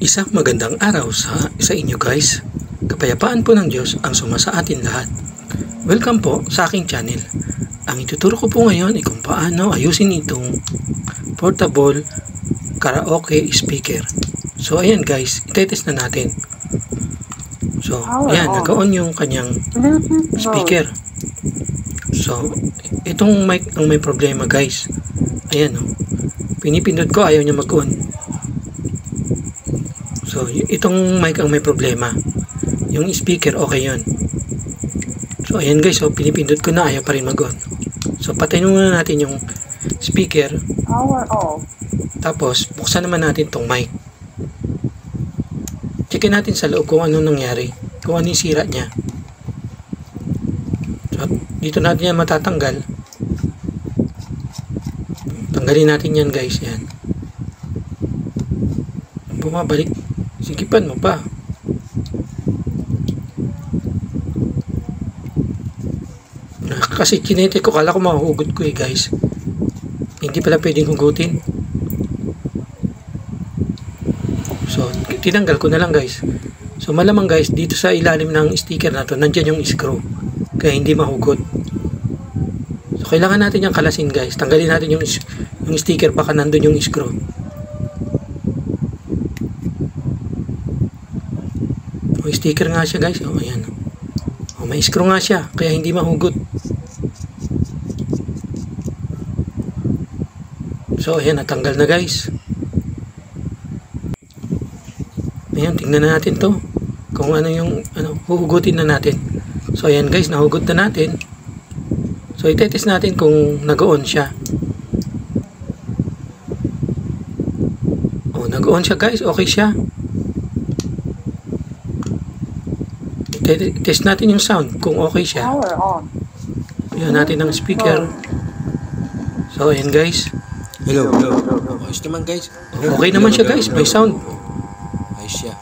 Isang magandang araw sa inyo guys. Kapayapaan po ng Diyos ang sumasa atin lahat. Welcome po sa aking channel. Ang ituturo ko po ngayon ay kung paano ayusin itong portable karaoke speaker. So ayan guys, itetest na natin. So ayan, naka-on yung kanyang speaker. So itong mic ang may problema guys. Ayan o. Pinipindot ko, ayaw niya mag-on. So, itong mic ang may problema. Yung speaker, okay yun. So, ayan guys. So, pinipindot ko na, ayaw pa rin mag-on. So, patayin muna natin yung speaker. Power off. Tapos, buksan naman natin tong mic. Checkin natin sa loob kung ano nangyari. Kung ano yung sira niya. So, dito natin yan matatanggal. Tanggalin natin yan guys. Yan. Bumabalik. Sigipan mo pa. Kasi kinete ko, kala ko mahuhugot ko guys. Hindi pala pwedeng hugutin. So, tinanggal ko na lang guys. So, malamang guys, dito sa ilalim ng sticker na to, nandyan yung screw. Kaya hindi mahugot. So, kailangan natin yung kalasin guys. Tanggalin natin yung sticker, baka nandun yung screw. O, sticker nga siya guys. O, ayan. O, may screw nga siya. Kaya hindi mahugot. So, ayan. Natanggal na guys. Ayan. Tingnan na natin to. Kung ano yung, huhugutin na natin. So, ayan guys. Nahugot na natin. So, itetest natin kung nag-on siya. O, nag-on siya guys. Okay siya. Test natin yung sound kung okay siya. Power on. Ayan natin ang speaker. So ayan guys. Hello. Ayos naman guys. Okay naman siya guys. May sound. Ayos siya.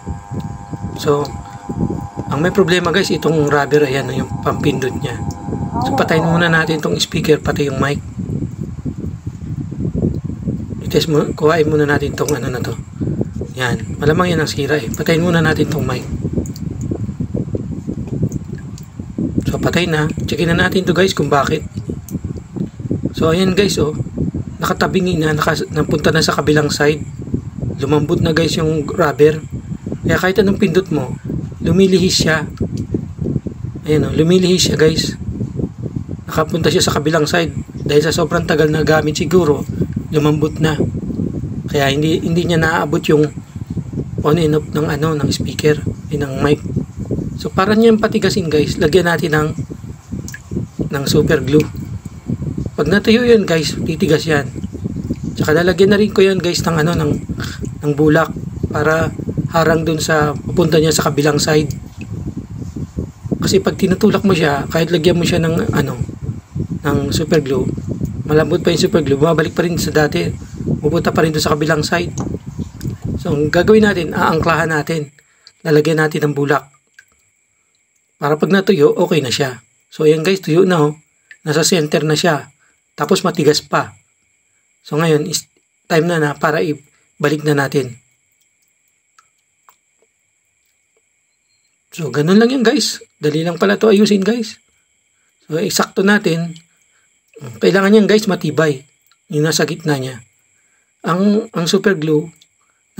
So ang may problema guys, itong rubber, ayan yung pampindot niya. So patayin muna natin itong speaker pati yung mic. I-test mo, kuhain muna natin itong ano na to. Yan. Malamang yan ang sira eh. Patayin muna natin itong mic. So, patay na. Checkin na natin to guys kung bakit. So, ayan guys, oh. Nakatabingi na. Napunta na sa kabilang side. Lumambot na guys yung rubber. Kaya kahit anong pindot mo, lumilihis siya. Ayan, oh. Lumilihis siya guys. Nakapunta siya sa kabilang side. Dahil sa sobrang tagal na gamit siguro, lumambot na. Kaya hindi niya naaabot yung on and off ng speaker. Ng mic. So, para niyang patigasin guys, lagyan natin ng super glue. Pag natuyo yun guys, titigas yan. Tsaka lalagyan na rin ko yan guys ng bulak para harang dun sa pupunta niya sa kabilang side. Kasi pag tinutulak mo siya, kahit lagyan mo siya ng super glue, malambot pa yung super glue, bumabalik pa rin sa dati. Pupunta pa rin dun sa kabilang side. So, ang gagawin natin, aangklahan natin. Lalagyan natin ng bulak. Para pag natuyo, okay na siya. So, ayan guys, tuyo na oh. Nasa center na siya. Tapos matigas pa. So, ngayon, is time na para ibalik na natin. So, ganun lang yan guys. Dali lang pala to ayusin guys. So, eksakto natin. Kailangan yan guys matibay. Yung nasa gitna niya. Ang super glue,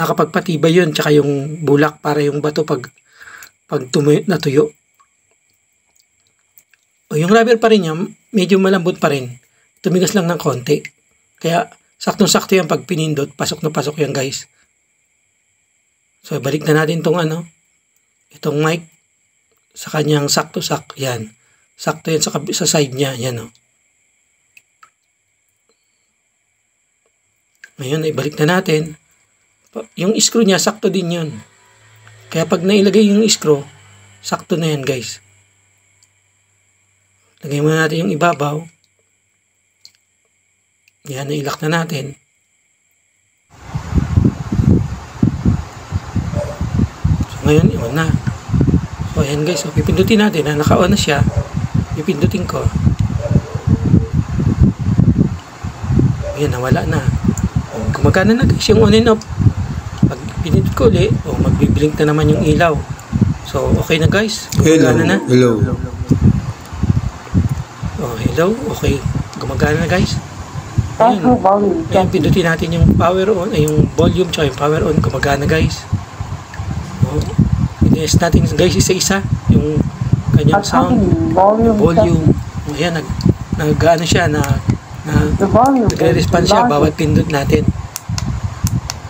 nakapagpatibay yun. Tsaka yung bulak para yung bato pag natuyo. O yung rubber pa rin niya, medyo malambot pa rin. Tumigas lang ng konti. Kaya, saktong-sakto yan pag pinindot. Pasok na pasok yan guys. So, balik na natin itong mic sa kanyang sakto-sak. Yan. Sakto yan sa side niya. Yan o. Ngayon, ibalik na natin. Yung screw niya, sakto din yun. Kaya pag nailagay yung screw, sakto na yan guys. Lagay muna natin yung ibabaw. Yan, nailak na natin. So, ngayon, iwan na. So, ayan guys. So, pipindutin natin. Naka-on na siya. Pipindutin ko. Ayan, nawala na. Gumagana na guys yung on and off. Pag Pinindot ko ulit, magbiblink na naman yung ilaw. So, okay na guys. Gumagana na. Hello. Hello. Okay. Gumagana na guys. Auto volume Ayan, setting. pindutin natin yung power on, yung volume tsaka yung power on. Gumagana guys. I-test natin guys isa-isa. Yung kanyang sound. Accompanying volume Volume. Ayan, nag-ano siya, The volume nagre-respond is siya larger. bawat pindot natin.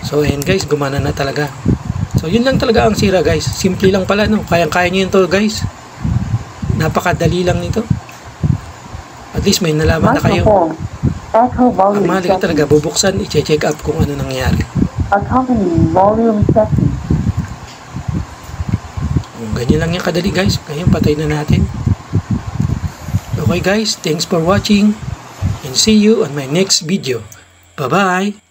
So ayan guys, gumana na talaga. So yun lang talaga ang sira guys. Simple lang pala, no? Kayang-kaya nyo yun to guys. Napakadali lang nito. At least may nalaman na kayo. Microphone. Echo Ang volume mahalaga talaga, setting. bubuksan, i-check up kung ano nangyari. Accompanying volume setting. Ganyan lang yung kadali guys. Ngayon patay na natin. Okay guys, thanks for watching and see you on my next video. Bye-bye!